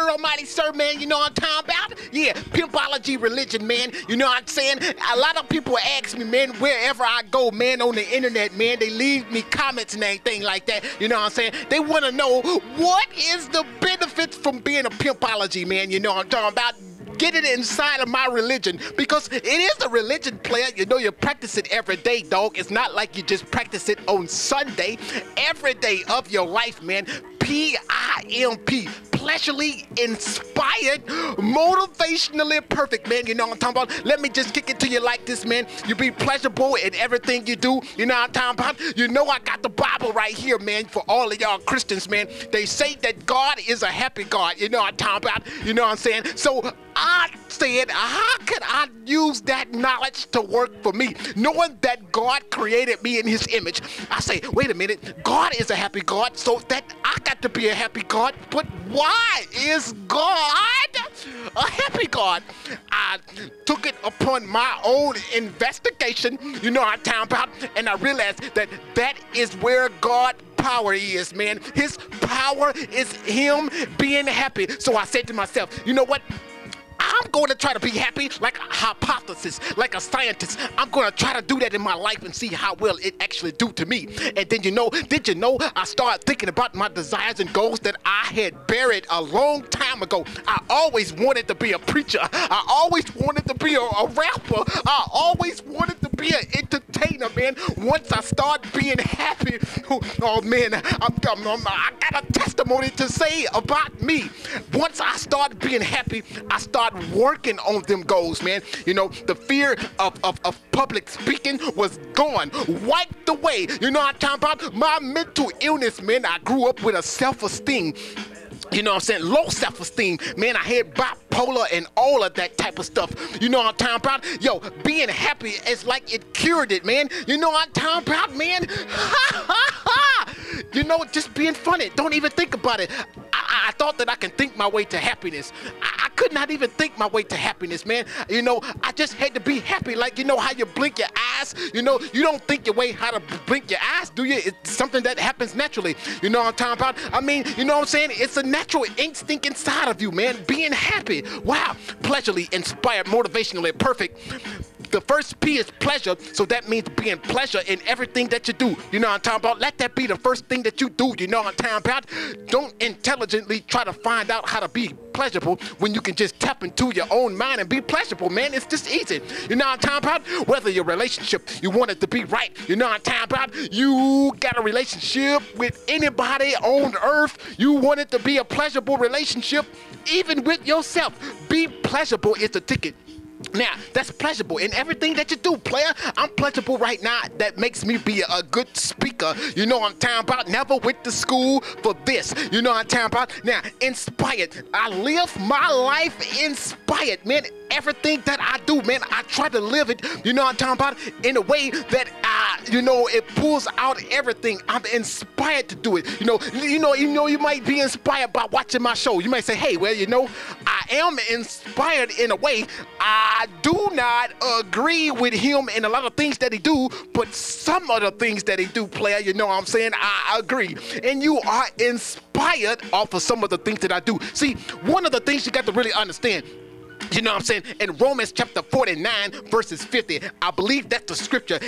sir, almighty sir, man, you know what I'm talking about? Yeah, Pimpology Religion, man, you know what I'm saying? A lot of people ask me, man, wherever I go, man, on the internet, man, they leave me comments and anything like that, you know what I'm saying? They want to know, what is the benefits from being a pimpology, man, you know what I'm talking about? Get it inside of my religion, because it is a religion, player. You know, you practice it every day, dog. It's not like you just practice it on Sunday. Every day of your life, man. PIMP, pleasurely inspired, motivationally perfect, man. You know what I'm talking about? Let me just kick it to you like this, man. You be pleasurable in everything you do. You know what I'm talking about? You know I got the Bible right here, man, for all of y'all Christians, man. They say that God is a happy God. You know what I'm talking about? You know what I'm saying? So I said, how could I use that knowledge to work for me? Knowing that God created me in his image. I say, wait a minute, God is a happy God, so that I got to be a happy God. But why is God a happy God? I took it upon my own investigation, you know what I'm talking about, and I realized that that is where God power is, man. His power is him being happy. So I said to myself, you know what? I'm going to try to be happy like a hypothesis, like a scientist. I'm going to try to do that in my life and see how well it actually do to me. And then, did you know, I started thinking about my desires and goals that I had buried a long time ago. I always wanted to be a preacher. I always wanted to be a rapper. I always wanted to be an entertainer, man. Once I start being happy, oh man, I got a testimony to say about me. Once I started being happy, I started working on them goals, man. You know, the fear of public speaking was gone, wiped away. You know what I'm talking about? My mental illness, man. I grew up with a self-esteem. You know what I'm saying? Low self-esteem. Man, I had bipolar and all of that type of stuff. You know what I'm talking about? Yo, being happy is like it cured it, man. You know what I'm talking about, man? You know, just being funny. Don't even think about it. I thought that I can think my way to happiness. I could not even think my way to happiness, man. You know, I just had to be happy. Like, you know how you blink your eyes? You know, you don't think your way how to blink your eyes, do you? It's something that happens naturally. You know what I'm talking about? I mean, you know what I'm saying? It's a natural instinct inside of you, man. Being happy. Wow. Pleasurely inspired, motivationally perfect. The first P is pleasure, so that means being pleasure in everything that you do. You know what I'm talking about? Let that be the first thing that you do. You know what I'm talking about? Don't intelligently try to find out how to be pleasurable when you can just tap into your own mind and be pleasurable, man. It's just easy. You know what I'm talking about? Whether your relationship, you want it to be right. You know what I'm talking about? You got a relationship with anybody on earth. You want it to be a pleasurable relationship, even with yourself. Be pleasurable is the ticket. Now, that's pleasurable in everything that you do, player. I'm pleasurable right now. That makes me be a good speaker. You know what I'm talking about? Never went to school for this. You know what I'm talking about? Now, inspired. I live my life inspired, man. Everything that I do, man, I try to live it, you know what I'm talking about, in a way that, it pulls out everything. I'm inspired to do it. You might be inspired by watching my show. You might say, hey, well, I am inspired in a way. I do not agree with him in a lot of things that he do, but some of the things that he do, player, you know what I'm saying? I agree. And you are inspired off of some of the things that I do. See, one of the things you got to really understand, you know what I'm saying? In Romans chapter 49, verses 50, I believe that's the scripture.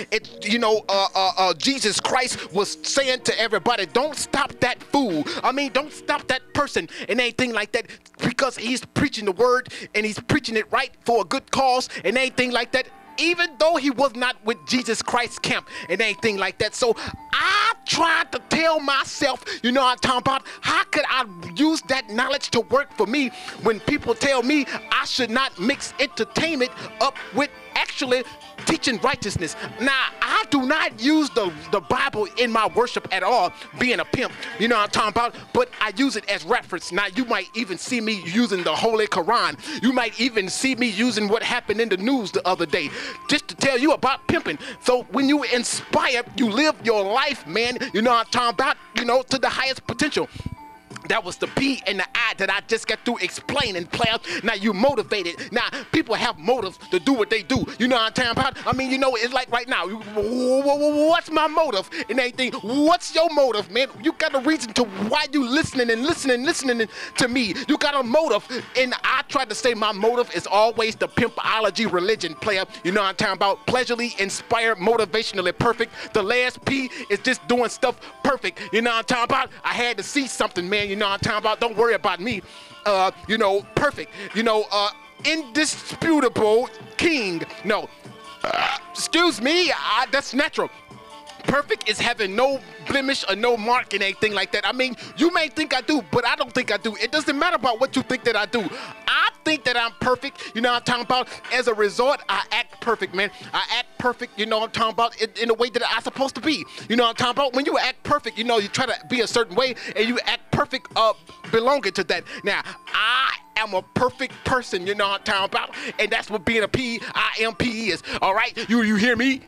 Jesus Christ was saying to everybody, don't stop that fool. I mean, don't stop that person and anything like that, because he's preaching the word and he's preaching it right for a good cause and anything like that, even though he was not with Jesus Christ's camp and anything like that. So I tried to tell myself, you know what I'm talking about, how could I use that knowledge to work for me when people tell me I should not mix entertainment up with actually teaching righteousness. Now, I do not use the Bible in my worship at all, being a pimp, you know what I'm talking about, but I use it as reference. Now, you might even see me using the Holy Quran. You might even see me using what happened in the news the other day, just to tell you about pimping. So when you inspire, you live your life, man, you know what I'm talking about, to the highest potential. That was the P and the I that I just got through explaining, player. Now you motivated. Now people have motives to do what they do. You know what I'm talking about? I mean, you know, it's like right now, what's my motive and everything? What's your motive, man? You got a reason to why you listening to me. You got a motive. And I tried to say my motive is always the Pimpology Religion, player. You know what I'm talking about? Pleasurably inspired, motivationally perfect. The last P is just doing stuff perfect. You know what I'm talking about? I had to see something, man. You know what I'm talking about? Don't worry about me. You know, perfect. You know, indisputable king. No, excuse me. That's natural. Perfect is having no blemish or no mark and anything like that. I mean, you may think I do, but I don't think I do. It doesn't matter about what you think that I do. I think that I'm perfect. You know what I'm talking about? As a result, I act perfect, man. I act perfect, you know what I'm talking about, in the way that I'm supposed to be. You know what I'm talking about? When you act perfect, you know, you try to be a certain way, and you act perfect belonging to that. Now, I am a perfect person, you know what I'm talking about? And that's what being a PIMP is, all right? You hear me?